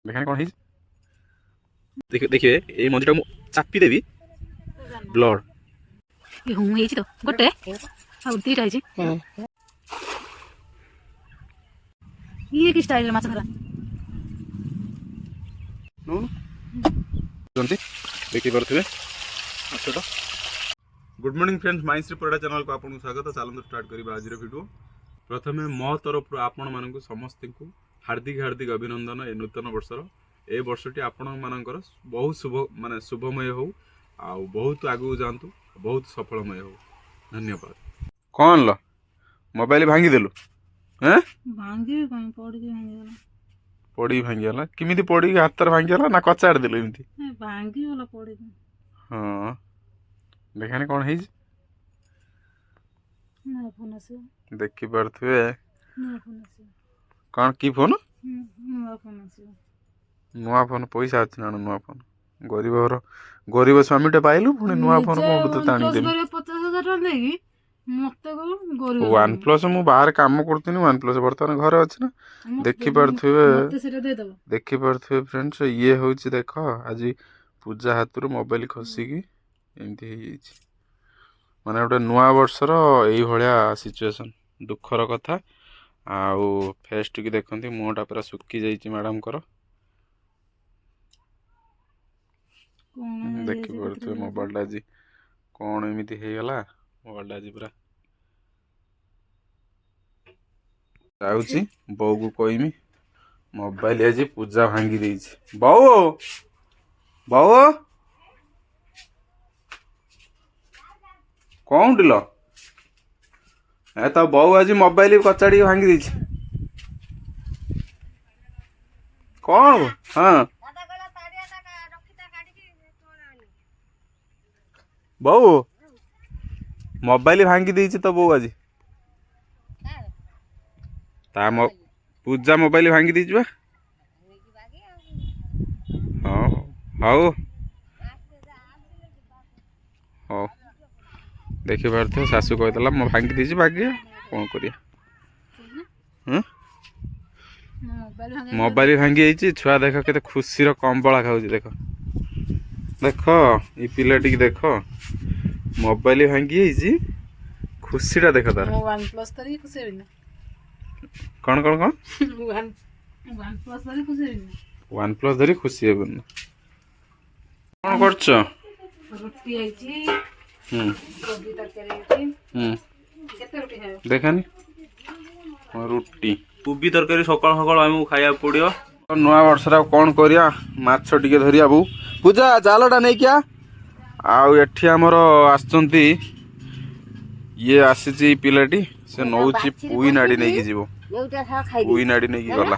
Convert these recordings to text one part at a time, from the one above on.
देखाने कौन है देखिए ये मंजिटा मु चापी देवी ब्लड ये हूँ ये तो गोटे और दीटा है ये कि स्टाइल माछ धरा नो जानते देखि परथिबे अच्छा गुड मॉर्निंग फ्रेंड्स माइंड्री पड़ा चैनल को आपको स्वागत चलते स्टार्ट करिबा आज वीडियो प्रथमे मो तरफ आपण मानक समस्त को हार्दिक हार्दिक अभिनंदन ए नूतन वर्षर ए वर्षटी आपण मानकर बहुत शुभ माने शुभमय हो आ बहुत आगू जातु बहुत सफलमय हो धन्यवाद। कौन लो मोबाइल भांगी देलु हैं भांगी कहीं पड़ी के भांगी गला पड़ी भांगी गला किमिति पड़ी हाथ तर भांगी गला ना कचाड़ देलु इमिति नहीं भांगी वाला पड़ी हां देखाने कौन है ना फोन से देखि परथुए ना फोन से कौन की फोन ना फोन से नुआ फोन पैसा अच्छी ना नुआ फोन गरीब स्वामीटे पाइलु पुणी नुआ फोन कौन तो ताणी देबी 50,000 टका देगी मते को गरीब वन प्लस मु बाहर काम करतनी वन प्लस वर्तमान घरे अछि ना देखि परथुए मते सेटा दे दबो देखि परथुए फ्रेंड्स ये होछि देखो आज पूजा हातुर मोबाइल खसी की एमती हे जाइछि माने गोटे नुआ वर्षर एई भलिया सिचुएशन दुखर कथा आउ फेस टिक देखंती मुहटा पूरा सुक्की जाइछि मैडम कर देखि परथुए मोबाइल आज कौन एमिति हे गला मोबाइल आज पूरा जाउछि बौ को कहमी मोबाइल आज पूजा भांगी देछि बौ बौ कौन दिल ए तो बौ आज मोबाइल कचाड़ी भांगी देछि कौन हाँ बौ मोबाइल भांगी देछि तो बौ आज ता पूजा मोबाइल भांगी देछि बा हां हाउ हाउ देखि पारथो सासू कहतला म भांगी देछि बाकी कोन करिया हम मोबाइल भांगी आइछि छुआ देख केते खुशी रो कंबळा खाउछि देखो देखो ई पिलाटी की देखो मोबाइल भांगी आइछि खुशीटा देखो तार वन प्लस तरी खुशी होइना कौन कौन कौन वन प्लस तरी खुशी होइना वन प्लस धरी खुशी हेबन कौन करछ रोटी आइछि कोबी तरकारी आइछि केते रोटी खायो देखानी रोटी कोबी तरकारी सकाळ सकाळ आमु खाया पड़ियो नुआ वर्ष कौन करिया माछ टिके धरिया बो पूजा जालटा नहीं क्या आउ एठी हमर आछंती ये आसीची पिलाटी से नौची पुई नाडी नहीं की जीवो पुई नाडी नहीं की गला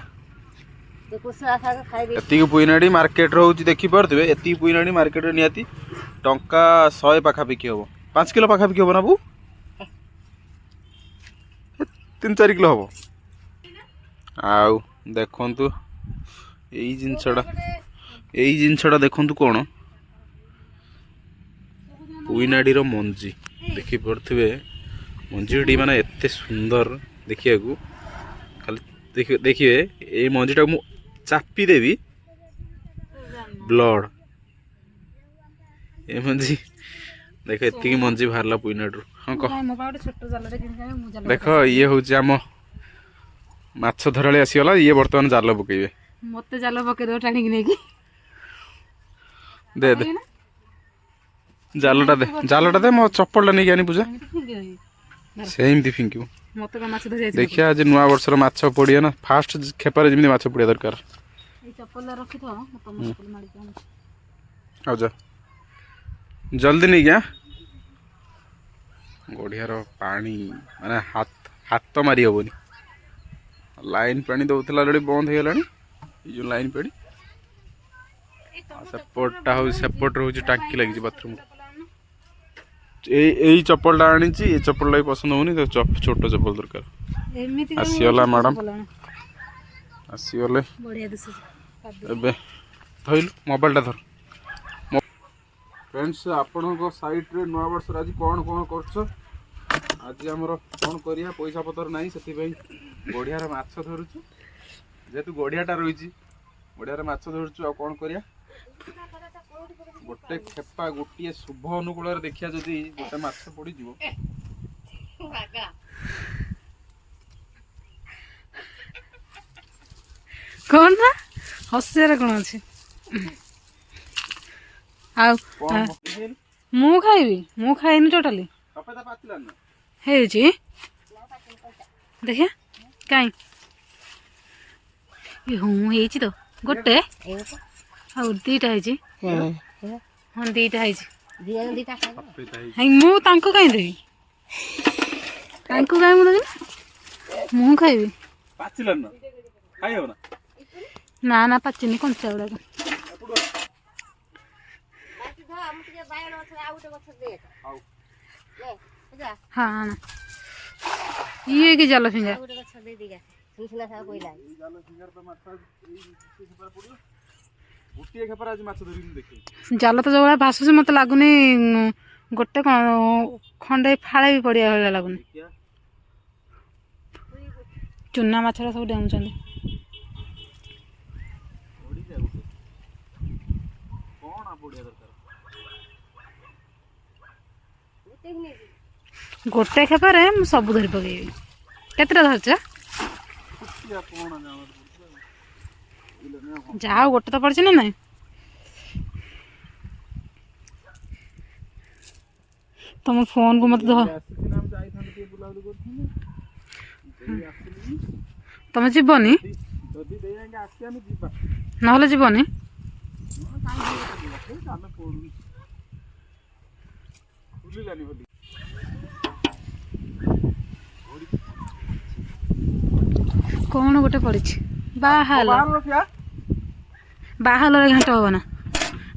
एति पुई नाडी मार्केट रहउची देखि परथबे एति पुई नाडी मार्केट रे नियाती टंका 100 पाखा पिकी होबो 5 किलो पाखा पिकी होबो ना बु 3-4 किलो होबो आउ देखंतु एई जिनछड़ा देखंतु कोन पुई नाडी रो मंजी देखि परथबे मंजीटी माने एते सुंदर देखिया को खाली देखिए ए मंजीटा मु चापी देवी ब्लड ए मंजी देख एति मंजी बाहरला पुई नाडी हां कह देखो ये होची हम माछ धराले आसीगला ये वर्तमान जाल पकेबे मते जाल पके दो टाणी कि नेकी दे दे जालटा दे मो चप्पलटा नहीं आनी पूजा सेमती फिंकू मते का माछ धरि आइछि देखिया आज नुआ वर्षर माछ पड़िया ना फास्ट खेपारे जिमि माछ पड़िया दरकार ए चप्पल रखि तो चप्पल मारी के आ जा जल्दी नहीं क्या गड़ियार पानी माने हाथ मारी हेबनी लाइन पानी दौला बेले बंद हो गलानी जो लाइन पानी सेपटा हो सेपट रोज टाकी लगी बाथरूम यही चप्पलटा आनी ये चप्पलटा भी पसंद होनी तो छोट चप्पल दरकार आसीगला मैडम आसीगले एबे धइलु मोबाइलटा धर फ्रेंड्स आपण साइट रे नुआ वर्ष आज कौन कौन करछ आज हमर कौन करिया पैसा पतर नहीं से गड़ियार माछ धरुछु जेतु गड़ियाटा रही ବଢିଆରେ ମାଛ ଧରୁଛୁ ଆଉ କଣ କରିବା। ଗୋଟେ ଖେପା ଗୋଟିଏ ଶୁଭ ଅନୁକୂଳରେ ଦେଖିବା ଯଦି ଗୋଟେ ମାଛ ପଡିଯିବ। କଣ ନା ହସିବାରେ କଣ ଅଛି। ଆଉ ମୁଁ ଖାଇବି, ମୁଁ ଖାଇନି ଟୋଟାଲି। ହେଇଛି ଦେଖିଆ କାଇଁ ହଁ ହେଇଛି ତ ଗୋଟେ ଆଉ ଦିଟା ହେଇଛି। ହଁ ଦିଟା ହେଇଛି। ମୁଁ ତାଙ୍କୁ କାହିଁ ଦେବି, ତାଙ୍କୁ କାହିଁ ମୁଁ ଦେବି, ମୁଁ ଖାଇବି। ପାଚିଲାନି ନା ଖାଇହବ ନା? ନା ନା ପାଚିନି, କଞ୍ଚା ଗୁଡାକ। ହଁ ଇଏ କି ଜାଲ ଫିଙ୍ଗା ଜାଲ ତ ଯୋଉଭଳିଆ ଭାସୁଛି ମତେ ଲାଗୁନି ଗୋଟେ ଖଣ୍ଡେ ଫାଳେ ବି ପଡିଆ ଭଳିଆ ଲାଗୁନି। ଚୁନା ମାଛରା ସବୁ ଡେଉଁଛନ୍ତି। ଗୋଟେ ଖେପରେ ମୁଁ ସବୁ ଧରି ପକେଇବି। କେତେଟା ଧରିଛ? ଯାହା ହଉ ଗୋଟେ ତ ପଡିଛି ନା ନାଇଁ। ତମ ଫୋନ କୁ ମତେ ତମେ ଯିବନି ନହେଲେ ଯିବନି। କଣ ଗୋଟେ ପଡିଛି। ବାହାଲରେ ଘାଣ୍ଟ ହବ ନା,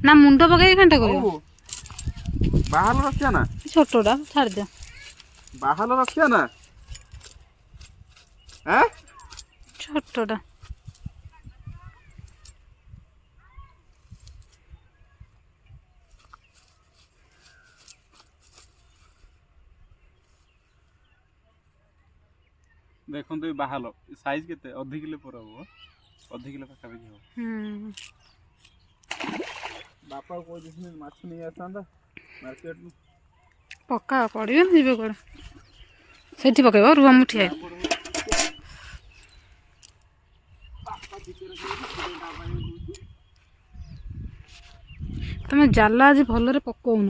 ନା ମୁଣ୍ଡ ପକେଇକି ଘାଣ୍ଟ କରିବ। ବାହାଲ ରଖିବା ନା, ଛୋଟଟା ଛାଡ଼ିଦିଅ। ବାହାଲ ରଖିବା ନା, ଛୋଟଟା। ଦେଖନ୍ତୁ ଏ ବାହାଲ ସାଇଜ କେତେ, ଅଧ କିଲୋ ପରେ ହବ, ଅଧ କିଲୋ ପାଖାପାଖି ହବ। ବାପା କହିଦେଇଥିଲେ ମାଛ ନେଇ ଆସିଥାନ୍ତା ମାର୍କେଟରୁ। ପକା ପଡ଼ିବେନି, ଯିବେ କୁଆଡେ। ସେଠି ପକେଇବ, ରୁହ ମୁଁ ଠିଆ ହେବି। ତମେ ଜାଲ ଆଜି ଭଲରେ ପକଉନ।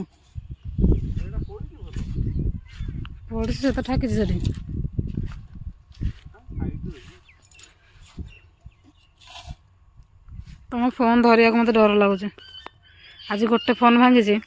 ପଡ଼ିଛି ସେ ତ ଠାକିଛି ସେଠି। ତମ ଫୋନ ଧରିବାକୁ ମତେ ଡର ଲାଗୁଛି। ଆଜି ଗୋଟେ ଫୋନ ଭାଙ୍ଗିଛି।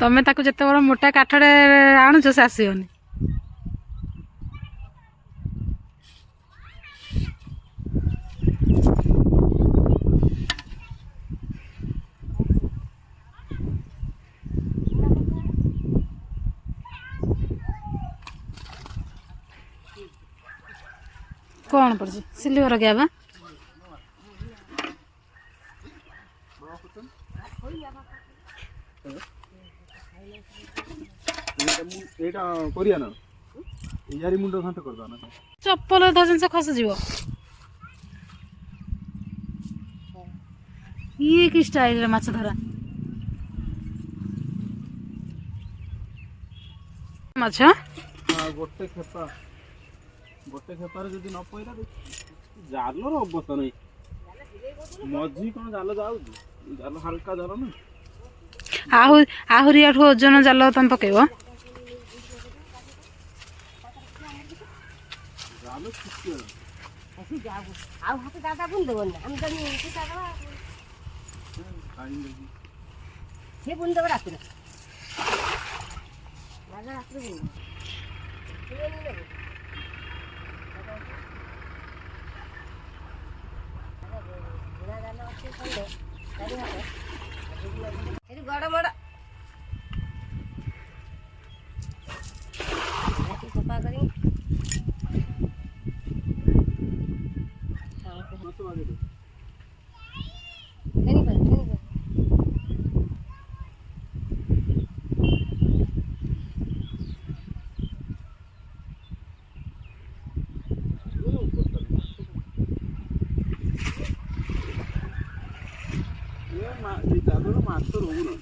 ତମେ ତାକୁ ଯେତେ ବଡ଼ ମୋଟା କାଠଟେ ଆଣୁଛ ସେ ଆସିବନି। କଣ ପଡିଛି? Silver gap. ଏଇଟା କରିବା ନା, ইয়াରି ମୁଣ୍ଡ ଘାଣ୍ଟ କରିଦବା ନା। ଚପଲ ଜିନିଷ ଖସିଯିବ। ଇଏ କି ଷ୍ଟାଇଲରେ ମାଛ ଧରା। ମାଛ ଗୋଟେ ଖେପାରେ ଯଦି ନ ପଇଲା, ଜାଲର ଅବସ୍ଥା ନାହିଁ। ମଝି କଣ ଜାଲ ଯାଉଛି, ଜାଲ ହାଲକା ଜାଲ ନା। ଆହୁରି ଆଠୁ ଓଜନ ଜାଲ ତମେ ପକେଇବ। ମାଛ ରହୁନା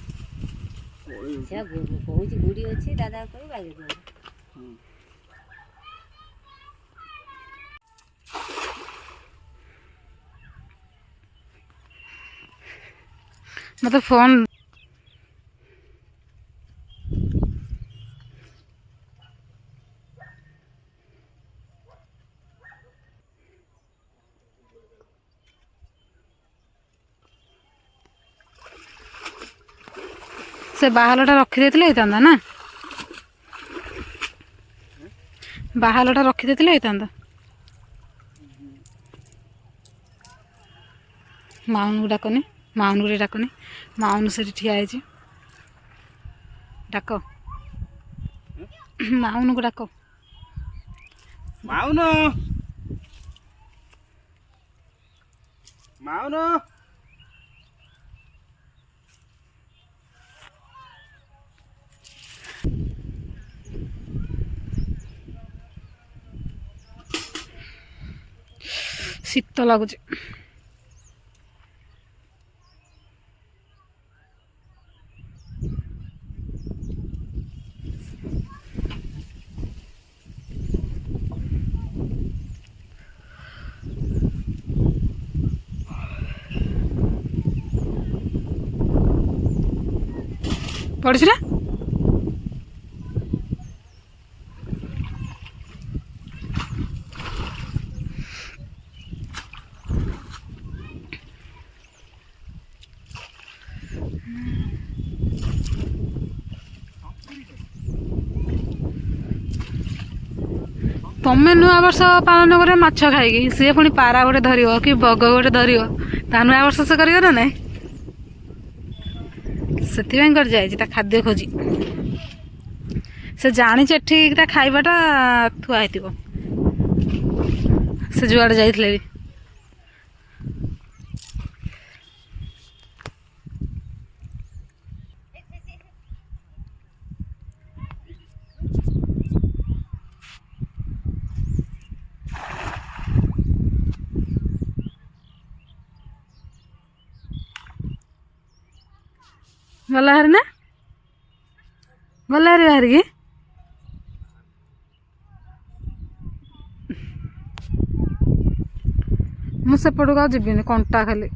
ସେ କହୁଛି ଗୁଡ଼ି ଅଛି ଦାଦା କହି ବାଗେଇ ଦିଅନ୍ତୁ। ମତେ ଫୋନ୍ ସେ ବାହାଲଟା ରଖିଦେଇଥିଲେ ହେଇଥାନ୍ତା ନା, ବାହାଲଟା ରଖିଦେଇଥିଲେ ହେଇଥାନ୍ତା। ମାଉନକୁ ଡାକନି, ମାଉନକୁ ଟିକେ ଡାକନି, ମାଉନ ସେଠି ଠିଆ ହେଇଛି, ଡାକ ମାଉନକୁ ଡାକ। ମାଉନ ମାଉନ ଶୀତ ଲାଗୁଛି। ପଡ଼ିଛି ନା? ତମେ ନୂଆ ବର୍ଷ ପାଳନ କର ମାଛ ଖାଇକି, ସିଏ ପୁଣି ପାରା ଗୋଟେ ଧରିବ କି ବଗ ଗୋଟେ ଧରିବ, ତା ନୂଆ ବର୍ଷ ସେ କରିବ ନା ନାଇଁ? ସେଥିପାଇଁ କରି ଯାଇଛି ତା ଖାଦ୍ୟ ଖୋଜି। ସେ ଜାଣିଛି ଏଠି ତା ଖାଇବାଟା ଥୁଆ ହେଇଥିବ, ସେ ଯୁଆଡ଼େ ଯାଇଥିଲେ ବି। ଗଲା ହାରି ନା, ଗଲା ହାରି ବାହାରିକି। ମୁଁ ସେପଟକୁ ଆଉ ଯିବିନି, କଣ୍ଟା ଖାଲି।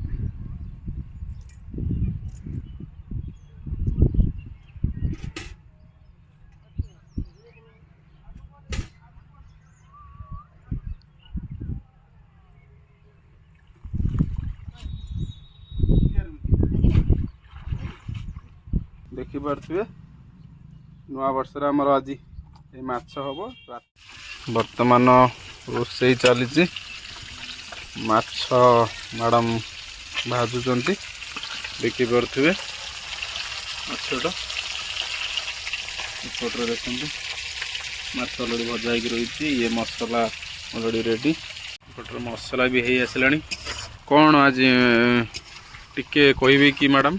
ଦେଖିପାରୁଥିବେ ନୂଆ ବର୍ଷରେ ଆମର ଆଜି ଏ ମାଛ ହବ। ବର୍ତ୍ତମାନ ରୋଷେଇ ଚାଲିଛି, ମାଛ ମ୍ୟାଡ଼ାମ ଭାଜୁଛନ୍ତି, ଦେଖିପାରୁଥିବେ ମାଛଟା। ଏପଟରେ ଦେଖନ୍ତୁ ମାଛ ଅଲରେଡ଼ି ଭଜା ହେଇକି ରହିଛି, ଇଏ ମସଲା ଅଲରେଡ଼ି ରେଡ଼ି। ଏପଟରେ ମସଲା ବି ହେଇ ଆସିଲାଣି। କ'ଣ ଆଜି ଟିକେ କହିବେ କି ମ୍ୟାଡ଼ାମ,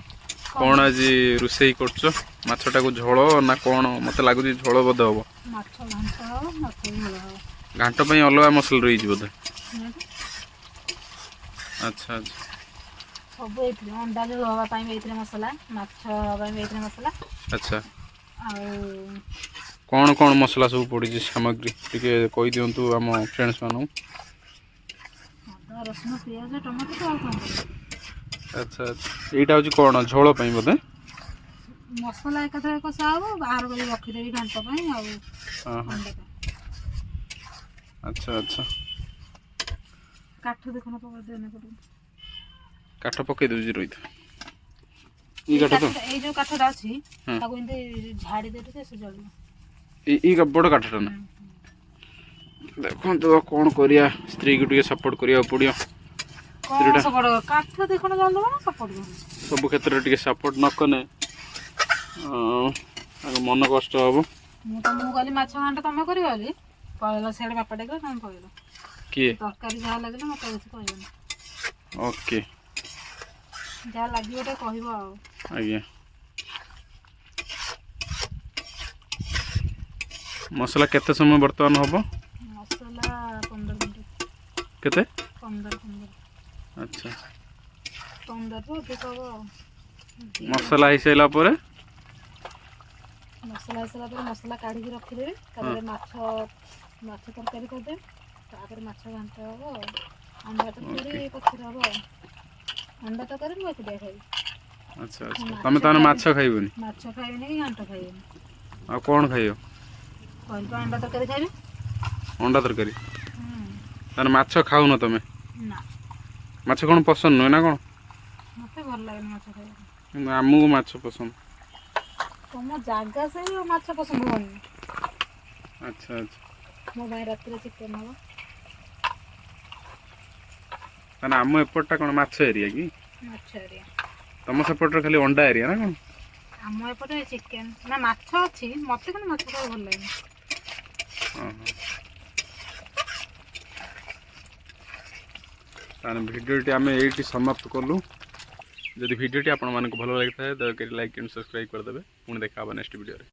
କ'ଣ ଆଜି ରୋଷେଇ କରୁଛ? ମାଛଟାକୁ ଝୋଳ ନା କ'ଣ? ମୋତେ ଲାଗୁଛି ଝୋଳ ବୋଧେ ହବ। ମାଛ ଘାଣ୍ଟ ହବ, ମାଛ ଝୋଳ ହବ। ଘାଣ୍ଟ ପାଇଁ ଅଲଗା ମସଲା ରହିଛି ବୋଧେ? ଆଚ୍ଛା ଆଚ୍ଛା। ସବୁ ଏଇଥିରେ, ଅଣ୍ଡା ଝୋଳ ହବା ପାଇଁ ବି ଏଇଥିରେ ମସଲା, ମାଛ ହବା ପାଇଁ ବି ଏଇଥିରେ ମସଲା। ଆଚ୍ଛା, ଆଉ କ'ଣ କ'ଣ ମସଲା ସବୁ ପଡ଼ିଛି ସାମଗ୍ରୀ ଟିକେ କହିଦିଅନ୍ତୁ ଆମ ଫ୍ରେଣ୍ଡସ୍ ମାନଙ୍କୁ। ଅଦା, ରସୁଣ, ପିଆଜ, ଟମାଟୋ ତ ଆଉ କ'ଣ? ଆଚ୍ଛା ଆଚ୍ଛା, ଏଇଟା ହେଉଛି କ'ଣ ଝୋଳ ପାଇଁ ବୋଧେ? ମସଲା ଏକାଥରେ କଷା ହବ, ବାହାର କରି ରଖିଦେବି ଘାଣ୍ଟ ପାଇଁ ଆଉ ହଁ ହଁ, ଅଣ୍ଡା ପାଇଁ। ଆଚ୍ଛା ଆଚ୍ଛା। କାଠ ଦେଖୁନ ପକେଇ ଦେନେ ପଡ଼ିବ। କାଠ ପକେଇ ଦେଉଛି, ରହିଥିବ। ଏଇ ଯୋଉ କାଠଟା ଅଛି ତାକୁ ଏମିତି ଝାଡ଼ି ଦେଲେ ସେ ଜଳିବ। ଏଇ ବଡ଼ କାଠଟା ନା? ଦେଖନ୍ତୁ କ'ଣ କରିବା, ସ୍ତ୍ରୀକୁ ଟିକେ ସପୋର୍ଟ କରିବାକୁ ପଡ଼ିବ। କ'ଣ ସପୋର୍ଟ? କାଠ ଦେଖୁନ ଜଳିବ ନା ସପୋର୍ଟ କରିବ? ସବୁ କ୍ଷେତ୍ରରେ ଟିକେ ସପୋର୍ଟ ନ କଲେ ମନ କଷ୍ଟ ହବ। ମୁଁ ତମକୁ କହିଲି ମାଛ ଘାଣ୍ଟ ତମେ କରିବ ବୋଲି, ପଳେଇଲ ସିଆଡ଼େ ବାପା ଡାକିଲା ତମେ ପଳେଇଲ। କିଏ? ତରକାରୀ ଯାହା ଲାଗିଲା ମୋତେ କିଛି କହିବନି। ଓକେ, ଯାହା ଲାଗିବ ଟିକେ କହିବ ଆଉ। ଆଜ୍ଞା। ମସଲା କେତେ ସମୟ ବର୍ତ୍ତମାନ ହବ? ମସଲା 15 ମିନିଟ୍। କେତେ? 15। ଆଚ୍ଛା, 15ରୁ ଅଧିକ ହବ ଆଉ। ମସଲା ହେଇସାରିଲା ପରେ ମସଲା ହେଇସାରିଲା ପରେ ମସଲା କାଢ଼ିକି ରଖିଦେବି। ତାପରେ ମାଛ ତରକାରୀ କରିଦେବି। ତାପରେ ମାଛ ଘାଣ୍ଟ ହବ। ଅଣ୍ଡା ତରକାରୀ ପଛରେ ହବ। ଅଣ୍ଡା ତରକାରୀ ମୁଁ ଏକୁଟିଆ ଖାଇବି। ଆଚ୍ଛା ଆଚ୍ଛା ତମେ ତାହେଲେ ମାଛ ଖାଇବନି? ମାଛ ଖାଇବିନି କି ଘାଣ୍ଟ ଖାଇବିନି। ଆଉ କ'ଣ ଖାଇବ? କହିଲି ପା ଅଣ୍ଡା ତରକାରୀ ଖାଇବି। ଅଣ୍ଡା ତରକାରୀ? ତାହେଲେ ମାଛ ଖାଉନ ତମେ? ନା ମାଛ କ'ଣ ପସନ୍ଦ ନୁହେଁ ନା କ'ଣ? ମତେ ଭଲ ଲାଗେନି ମାଛ ଖାଇବାକୁ। କିନ୍ତୁ ଆମକୁ ମାଛ ପସନ୍ଦ। ତମ ଜାଗା ସେଇ ମାଛ ପସନ୍ଦ ହବନି। ଆଚ୍ଛା ଆଚ୍ଛା ମୋ ପାଇଁ ରାତିରେ ଚିକେନ ହବ। ତାହେଲେ ଆମ ଏପଟଟା କ'ଣ ମାଛ ଏରିଆ କି? ମାଛ ଏରିଆ। ତମ ସେପଟରେ ଖାଲି ଅଣ୍ଡା ଏରିଆ ନା କ'ଣ? ଆମ ଏପଟେ ଚିକେନ ନା ମାଛ ଅଛି। ମତେ କିନ୍ତୁ ମାଛ ଖାଇବାକୁ ଭଲ ଲାଗେନି। ତାହେଲେ ଭିଡ଼ିଓଟି ଆମେ ଏଇଠି ସମାପ୍ତ କଲୁ। ଯଦି ଭିଡ଼ିଓଟି ଆପଣମାନଙ୍କୁ ଭଲ ଲାଗିଥାଏ ଦୟାକରି ଲାଇକ୍ ଆଣ୍ଡ ସବସ୍କ୍ରାଇବ୍ କରିଦେବେ। ପୁଣି ଦେଖା ହେବ ନେକ୍ସଟ ଭିଡ଼ିଓରେ।